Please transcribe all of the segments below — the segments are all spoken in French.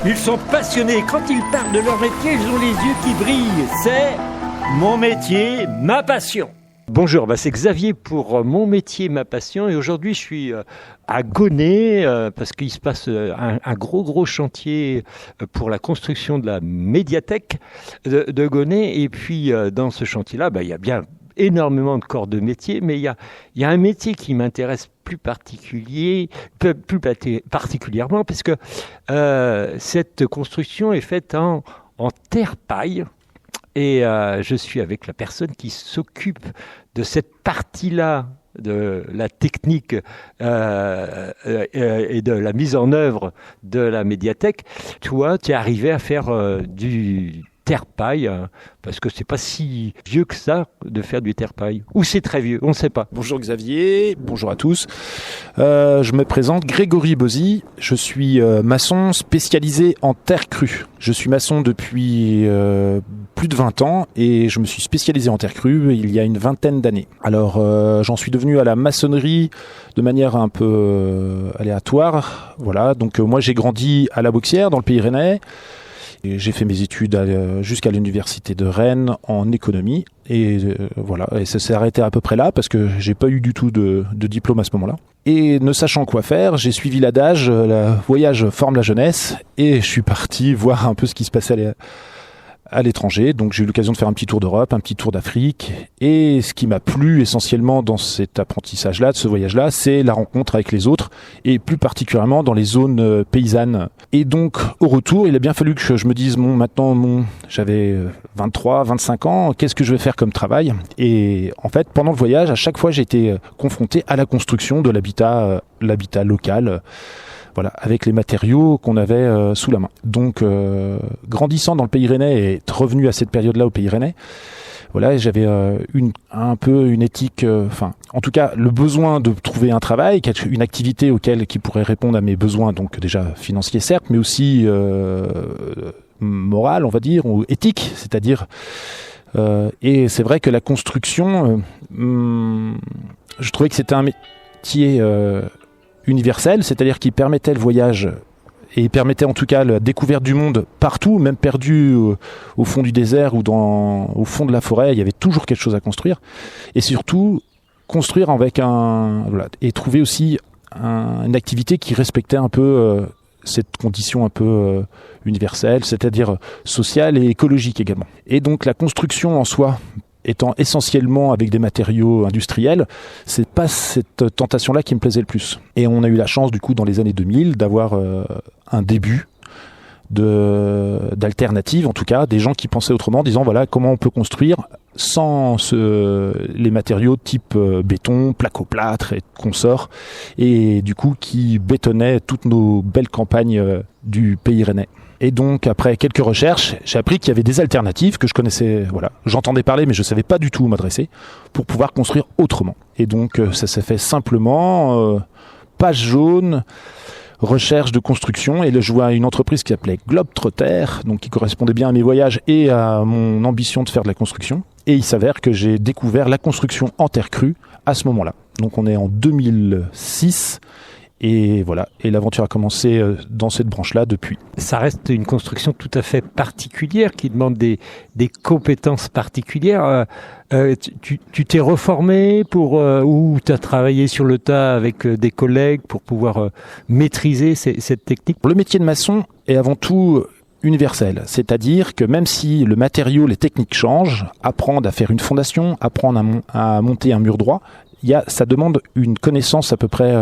Ils sont passionnés. Quand ils parlent de leur métier, ils ont les yeux qui brillent. C'est mon métier, ma passion. Bonjour, c'est Xavier pour Mon métier, ma passion. Et aujourd'hui, je suis à Gonnet parce qu'il se passe un gros chantier pour la construction de la médiathèque de Gonnet. Et puis, dans ce chantier-là, il y a bien énormément de corps de métier, mais il y a un métier qui m'intéresse plus particulièrement parce que cette construction est faite en terre-paille. Et je suis avec la personne qui s'occupe de cette partie-là de la technique et de la mise en œuvre de la médiathèque. Toi, tu es arrivé à faire du terre-paille, parce que c'est pas si vieux que ça de faire du terre-paille. Ou c'est très vieux, on ne sait pas. Bonjour Xavier, bonjour à tous. Je me présente Grégory Bozy, je suis maçon spécialisé en terre crue. Je suis maçon depuis plus de 20 ans et je me suis spécialisé en terre crue il y a une vingtaine d'années. Alors j'en suis devenu à la maçonnerie de manière un peu aléatoire. Voilà, donc moi j'ai grandi à La Bauxière dans le Pays Rennais. Et j'ai fait mes études jusqu'à l'université de Rennes en économie et voilà, et ça s'est arrêté à peu près là parce que j'ai pas eu du tout de diplôme à ce moment-là. Et ne sachant quoi faire, j'ai suivi l'adage le voyage forme la jeunesse et je suis parti voir un peu ce qui se passait à l'étranger. Donc j'ai eu l'occasion de faire un petit tour d'Europe, un petit tour d'Afrique. Et ce qui m'a plu essentiellement dans cet apprentissage-là, de ce voyage-là, c'est la rencontre avec les autres, et plus particulièrement dans les zones paysannes. Et donc au retour, il a bien fallu que je me dise, j'avais 23, 25 ans, qu'est-ce que je vais faire comme travail ? Et en fait, pendant le voyage, à chaque fois, j'ai été confronté à la construction de l'habitat local. Voilà, avec les matériaux qu'on avait sous la main. Donc, grandissant dans le Pays Rennais et être revenu à cette période-là au Pays Rennais, voilà, j'avais un peu une éthique, en tout cas, le besoin de trouver un travail, une activité qui pourrait répondre à mes besoins, donc déjà financiers certes, mais aussi moral, on va dire, ou éthique, c'est-à-dire. Et c'est vrai que la construction, je trouvais que c'était un métier universel, c'est-à-dire qui permettait le voyage et permettait en tout cas la découverte du monde partout, même perdu au fond du désert ou au fond de la forêt, il y avait toujours quelque chose à construire. Et surtout, construire avec et trouver aussi une activité qui respectait un peu cette condition un peu universelle, c'est-à-dire sociale et écologique également. Et donc la construction en soi, étant essentiellement avec des matériaux industriels, c'est pas cette tentation-là qui me plaisait le plus. Et on a eu la chance, du coup, dans les années 2000, d'avoir un début d'alternatives, en tout cas, des gens qui pensaient autrement, disant voilà comment on peut construire sans les matériaux type béton, placo-plâtre et consorts, et du coup qui bétonnaient toutes nos belles campagnes du Pays Rennais. Et donc, après quelques recherches, j'ai appris qu'il y avait des alternatives que je connaissais, j'entendais parler, mais je ne savais pas du tout où m'adresser pour pouvoir construire autrement. Et donc, ça s'est fait simplement, page jaune, recherche de construction, et là, je vois une entreprise qui s'appelait Globetrotter, donc qui correspondait bien à mes voyages et à mon ambition de faire de la construction. Et il s'avère que j'ai découvert la construction en terre crue à ce moment-là. Donc, on est en 2006. Et voilà, et l'aventure a commencé dans cette branche-là depuis. Ça reste une construction tout à fait particulière qui demande des compétences particulières. Tu t'es reformé ou tu as travaillé sur le tas avec des collègues pour pouvoir maîtriser cette technique ? Le métier de maçon est avant tout universel, c'est-à-dire que même si le matériau, les techniques changent, apprendre à faire une fondation, apprendre à monter un mur droit, ça demande une connaissance à peu près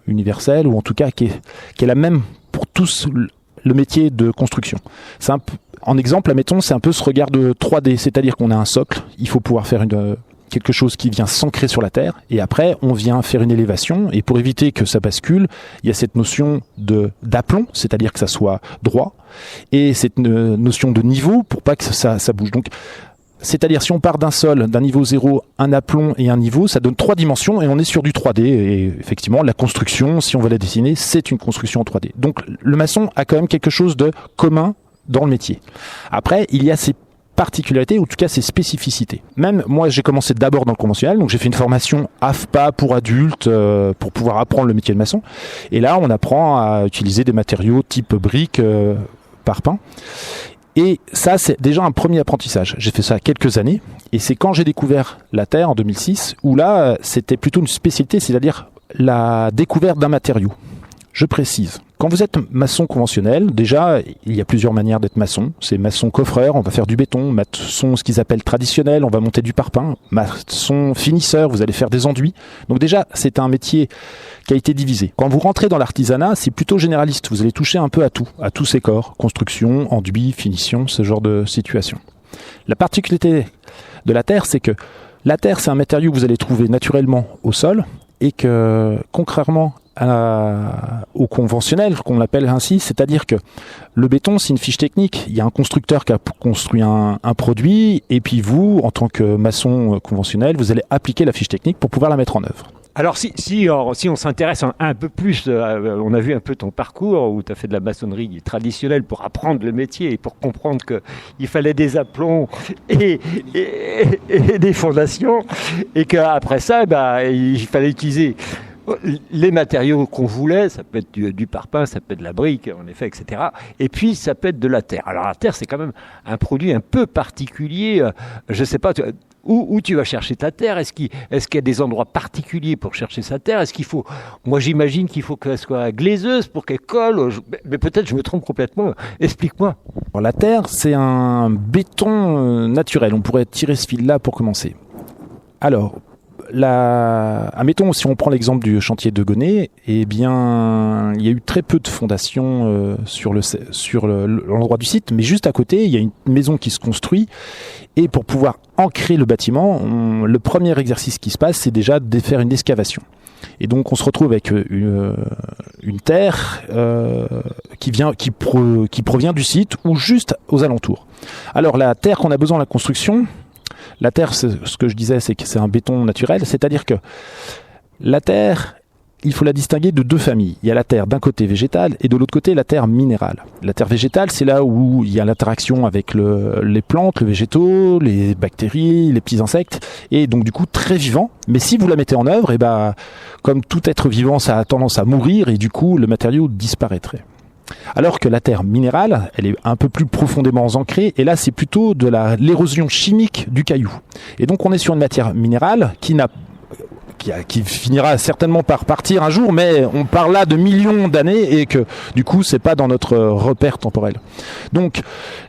universelle, ou en tout cas qui est la même pour tous le métier de construction. En exemple, admettons, c'est un peu ce regard de 3D, c'est-à-dire qu'on a un socle, il faut pouvoir faire quelque chose qui vient s'ancrer sur la terre, et après on vient faire une élévation, et pour éviter que ça bascule, il y a cette notion d'aplomb, c'est-à-dire que ça soit droit, et cette notion de niveau pour pas que ça bouge. Donc c'est-à-dire si on part d'un niveau 0, un aplomb et un niveau, ça donne 3 dimensions et on est sur du 3D. Et effectivement, la construction, si on veut la dessiner, c'est une construction en 3D. Donc le maçon a quand même quelque chose de commun dans le métier. Après, il y a ces particularités, ou en tout cas ses spécificités. Même moi, j'ai commencé d'abord dans le conventionnel, donc j'ai fait une formation AFPA pour adultes pour pouvoir apprendre le métier de maçon. Et là, on apprend à utiliser des matériaux type briques, parpaing. Et ça, c'est déjà un premier apprentissage. J'ai fait ça quelques années, et c'est quand j'ai découvert la terre en 2006, où là, c'était plutôt une spécialité, c'est-à-dire la découverte d'un matériau. Je précise. Quand vous êtes maçon conventionnel, déjà, il y a plusieurs manières d'être maçon. C'est maçon coffreur, on va faire du béton. Maçon, ce qu'ils appellent traditionnel, on va monter du parpaing. Maçon finisseur, vous allez faire des enduits. Donc déjà, c'est un métier qui a été divisé. Quand vous rentrez dans l'artisanat, c'est plutôt généraliste. Vous allez toucher un peu à tout, à tous ces corps. Construction, enduit, finition, ce genre de situation. La particularité de la terre, c'est que la terre, c'est un matériau que vous allez trouver naturellement au sol et que, contrairement au conventionnel, qu'on appelle ainsi, c'est-à-dire que le béton, c'est une fiche technique. Il y a un constructeur qui a construit un produit, et puis vous, en tant que maçon conventionnel, vous allez appliquer la fiche technique pour pouvoir la mettre en œuvre. Alors si on s'intéresse un peu plus, on a vu un peu ton parcours où tu as fait de la maçonnerie traditionnelle pour apprendre le métier et pour comprendre qu'il fallait des aplombs et des fondations, et qu'après ça, il fallait utiliser les matériaux qu'on voulait. Ça peut être du parpaing, ça peut être de la brique, en effet, etc. Et puis, ça peut être de la terre. Alors, la terre, c'est quand même un produit un peu particulier. Je ne sais pas, où tu vas chercher ta terre. Est-ce qu'il y a des endroits particuliers pour chercher sa terre? Est-ce qu'il faut... Moi, j'imagine qu'il faut qu'elle soit glaiseuse pour qu'elle colle. Mais peut-être je me trompe complètement. Explique-moi. Alors, la terre, c'est un béton naturel. On pourrait tirer ce fil-là pour commencer. Alors... admettons, si on prend l'exemple du chantier de Gonnet, eh bien, il y a eu très peu de fondations sur l'endroit du site, mais juste à côté, il y a une maison qui se construit, et pour pouvoir ancrer le bâtiment, le premier exercice qui se passe, c'est déjà de faire une excavation. Et donc, on se retrouve avec une terre qui provient du site ou juste aux alentours. Alors, la terre qu'on a besoin de la construction... La terre, ce que je disais, c'est que c'est un béton naturel, c'est-à-dire que la terre, il faut la distinguer de deux familles. Il y a la terre d'un côté végétale et de l'autre côté la terre minérale. La terre végétale, c'est là où il y a l'interaction avec les plantes, les végétaux, les bactéries, les petits insectes, et donc du coup très vivant. Mais si vous la mettez en œuvre, comme tout être vivant, ça a tendance à mourir et du coup le matériau disparaîtrait. Alors que la terre minérale, elle est un peu plus profondément ancrée, et là c'est plutôt de l'érosion chimique du caillou. Et donc on est sur une matière minérale qui finira certainement par partir un jour, mais on parle là de millions d'années, et que du coup c'est pas dans notre repère temporel. Donc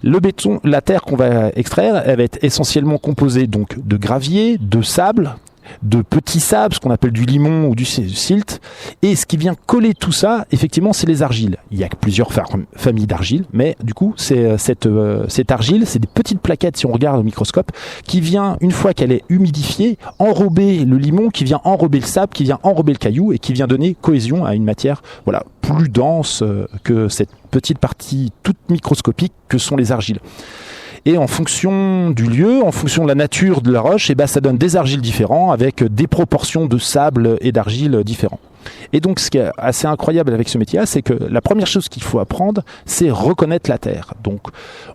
le béton, la terre qu'on va extraire, elle va être essentiellement composée donc de gravier, de sable, de petits sables, ce qu'on appelle du limon ou du silt, et ce qui vient coller tout ça, effectivement, c'est les argiles. Il y a plusieurs familles d'argiles, mais du coup, cette argile, c'est des petites plaquettes, si on regarde au microscope, qui vient, une fois qu'elle est humidifiée, enrober le limon, qui vient enrober le sable, qui vient enrober le caillou, et qui vient donner cohésion à une matière, plus dense que cette petite partie toute microscopique que sont les argiles. Et en fonction du lieu, en fonction de la nature de la roche, ça donne des argiles différents avec des proportions de sable et d'argile différents. Et donc ce qui est assez incroyable avec ce métier-là, c'est que la première chose qu'il faut apprendre, c'est reconnaître la terre. Donc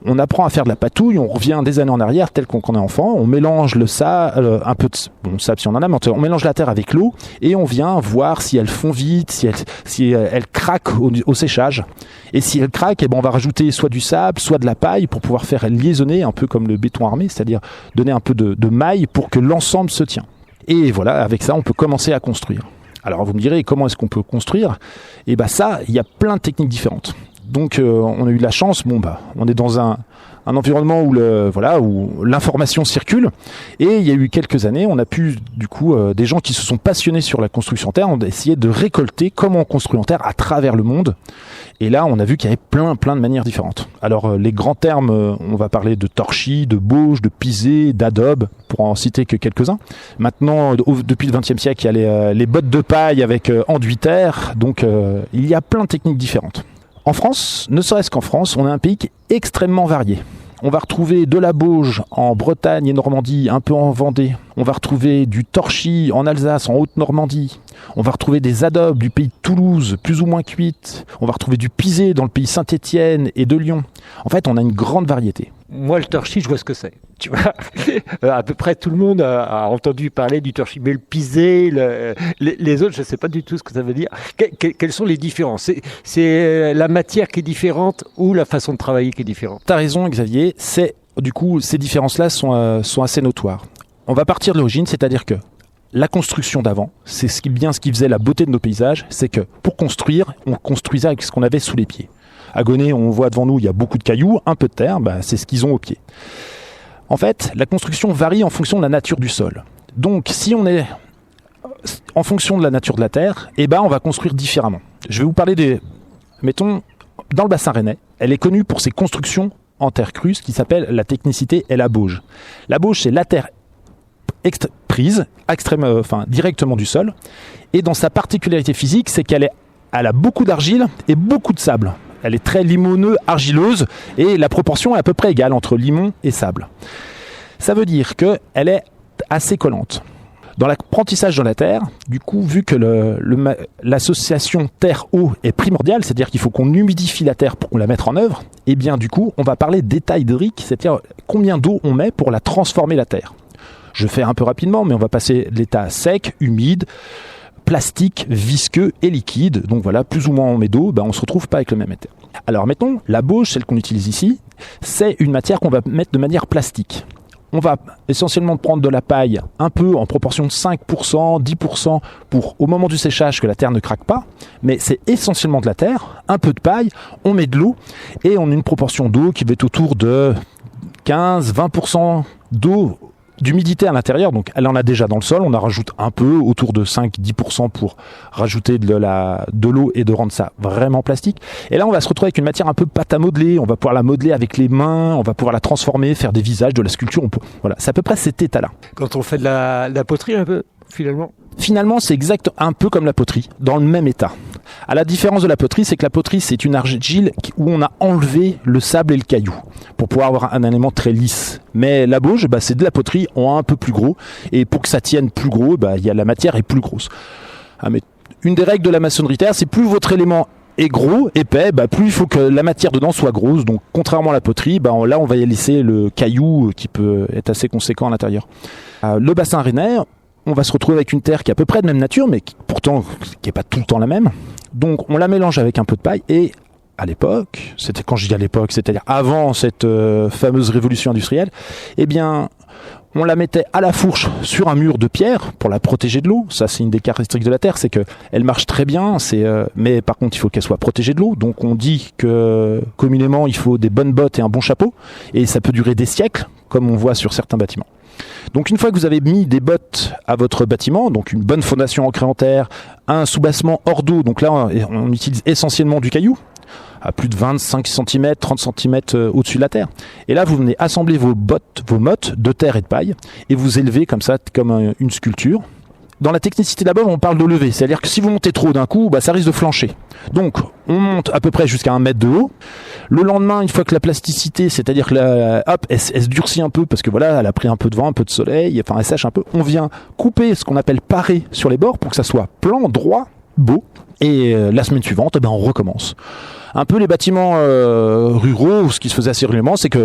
on apprend à faire de la patouille, on revient des années en arrière tel qu'on est enfant, on mélange le sable, un peu de sable si on en a, mais on mélange la terre avec l'eau et on vient voir si elle fond vite, si elle craque au séchage. Et si elle craque, on va rajouter soit du sable, soit de la paille pour pouvoir faire liaisonner un peu comme le béton armé, c'est-à-dire donner un peu de maille pour que l'ensemble se tient. Et voilà, avec ça, on peut commencer à construire. Alors vous me direz, comment est-ce qu'on peut construire ? Ça, il y a plein de techniques différentes. Donc on a eu de la chance, on est dans un environnement où l'information circule, et il y a eu quelques années, on a pu des gens qui se sont passionnés sur la construction en terre, ont essayé de récolter comment on construit en terre à travers le monde. Et là, on a vu qu'il y avait plein de manières différentes. Alors, les grands termes, on va parler de torchis, de bauge, de pisé, d'adobe, pour en citer que quelques-uns. Maintenant, depuis le XXe siècle, il y a les bottes de paille avec enduit terre. Donc, il y a plein de techniques différentes. En France, ne serait-ce qu'en France, on a un pays qui est extrêmement varié. On va retrouver de la bauge en Bretagne et Normandie, un peu en Vendée. On va retrouver du torchis en Alsace, en Haute-Normandie. On va retrouver des adobes du pays de Toulouse, plus ou moins cuites. On va retrouver du pisé dans le pays Saint-Étienne et de Lyon. En fait, on a une grande variété. Moi, le torchis, je vois ce que c'est. Tu vois, à peu près tout le monde a entendu parler du torchis, mais le pisé, les autres, je ne sais pas du tout ce que ça veut dire. Quelles sont les différences? C'est la matière qui est différente ou la façon de travailler qui est différente? T'as raison, Xavier. Du coup, ces différences-là sont assez notoires. On va partir de l'origine, c'est-à-dire que la construction d'avant, c'est ce qui faisait la beauté de nos paysages, c'est que pour construire, on construisait avec ce qu'on avait sous les pieds. À Gonnet, on voit devant nous, il y a beaucoup de cailloux, un peu de terre, c'est ce qu'ils ont au pied. En fait, la construction varie en fonction de la nature du sol. Donc, si on est en fonction de la nature de la terre, on va construire différemment. Je vais vous parler mettons, dans le bassin rennais, elle est connue pour ses constructions en terre crue, ce qui s'appelle la technicité et la bauge. La bauge, c'est la terre prise directement du sol. Et dans sa particularité physique, c'est qu'elle a beaucoup d'argile et beaucoup de sable. Elle est très limoneux-argileuse et la proportion est à peu près égale entre limon et sable. Ça veut dire qu'elle est assez collante. Dans l'apprentissage de la terre, du coup, vu que l'association terre-eau est primordiale, c'est-à-dire qu'il faut qu'on humidifie la terre pour qu'on la mette en œuvre, du coup, on va parler d'état hydrique, c'est-à-dire combien d'eau on met pour la transformer la terre. Je fais un peu rapidement, mais on va passer de l'état sec, humide, plastique, visqueux et liquide. Donc voilà, plus ou moins on met d'eau, on ne se retrouve pas avec le même état. Alors mettons, la bauge, celle qu'on utilise ici, c'est une matière qu'on va mettre de manière plastique. On va essentiellement prendre de la paille un peu en proportion de 5%, 10% pour au moment du séchage que la terre ne craque pas. Mais c'est essentiellement de la terre, un peu de paille, on met de l'eau et on a une proportion d'eau qui va être autour de 15-20% d'eau d'humidité à l'intérieur, donc elle en a déjà dans le sol, on en rajoute un peu, autour de 5-10% pour rajouter de l'eau et de rendre ça vraiment plastique. Et là, on va se retrouver avec une matière un peu pâte à modeler, on va pouvoir la modeler avec les mains, on va pouvoir la transformer, faire des visages, de la sculpture, voilà, c'est à peu près cet état-là. Quand on fait de la poterie un peu, finalement? Finalement, c'est exact un peu comme la poterie, dans le même état. À la différence de la poterie, c'est que la poterie, c'est une argile où on a enlevé le sable et le caillou pour pouvoir avoir un élément très lisse. Mais la bauge, c'est de la poterie en un peu plus gros. Et pour que ça tienne plus gros, la matière est plus grosse. Mais une des règles de la maçonnerie terre, c'est plus votre élément est gros, épais, plus il faut que la matière dedans soit grosse. Donc, contrairement à la poterie, là, on va y laisser le caillou qui peut être assez conséquent à l'intérieur. Le bassin rennais, on va se retrouver avec une terre qui est à peu près de même nature, mais qui n'est pas tout le temps la même. Donc on la mélange avec un peu de paille et à l'époque, quand je dis à l'époque, c'est-à-dire avant cette fameuse révolution industrielle, on la mettait à la fourche sur un mur de pierre pour la protéger de l'eau. Ça, c'est une des caractéristiques de la terre, c'est qu'elle marche très bien, mais par contre, il faut qu'elle soit protégée de l'eau. Donc on dit que communément, il faut des bonnes bottes et un bon chapeau, et ça peut durer des siècles, comme on voit sur certains bâtiments. Donc une fois que vous avez mis des bottes à votre bâtiment, donc une bonne fondation ancrée en terre, un soubassement hors d'eau, donc là on utilise essentiellement du caillou, à plus de 25 cm, 30 cm au-dessus de la terre. Et là vous venez assembler vos mottes de terre et de paille, et vous élevez comme ça, comme une sculpture. Dans la technicité de la bauge, on parle de lever, c'est-à-dire que si vous montez trop d'un coup, ça risque de flancher. Donc, on monte à peu près jusqu'à 1 mètre de haut. Le lendemain, une fois que la plasticité, c'est-à-dire que elle se durcit un peu parce que voilà, elle a pris un peu de vent, un peu de soleil, elle sèche un peu. On vient couper ce qu'on appelle parer sur les bords pour que ça soit plan, droit, beau. Et la semaine suivante, on recommence. Un peu les bâtiments ruraux, ce qui se faisait assez régulièrement, c'est que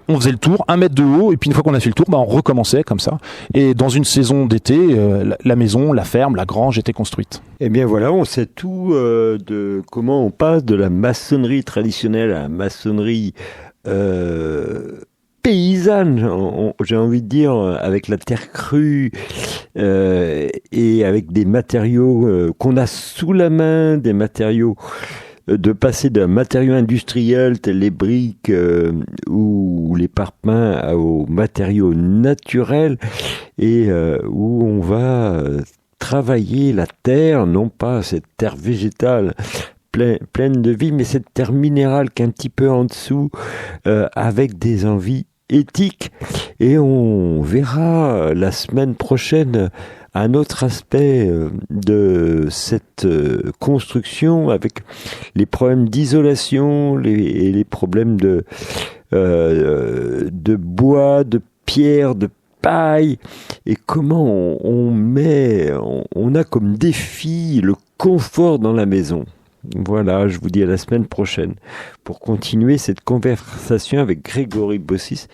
on faisait le tour, 1 mètre de haut, et puis une fois qu'on a fait le tour, on recommençait comme ça. Et dans une saison d'été, la maison, la ferme, la grange était construite. Eh bien voilà, on sait tout de comment on passe de la maçonnerie traditionnelle à la maçonnerie paysanne, j'ai envie de dire, avec la terre crue et avec des matériaux qu'on a sous la main, des matériaux de passer d'un matériau industriel tel les briques ou les parpaings aux matériaux naturels et où on va travailler la terre, non pas cette terre végétale pleine de vie, mais cette terre minérale qui est un petit peu en dessous avec des envies éthiques. Et on verra la semaine prochaine un autre aspect de cette construction avec les problèmes d'isolation et les problèmes de bois, de pierre, de paille, et comment on a comme défi le confort dans la maison. Voilà, je vous dis à la semaine prochaine pour continuer cette conversation avec Grégory Bossis.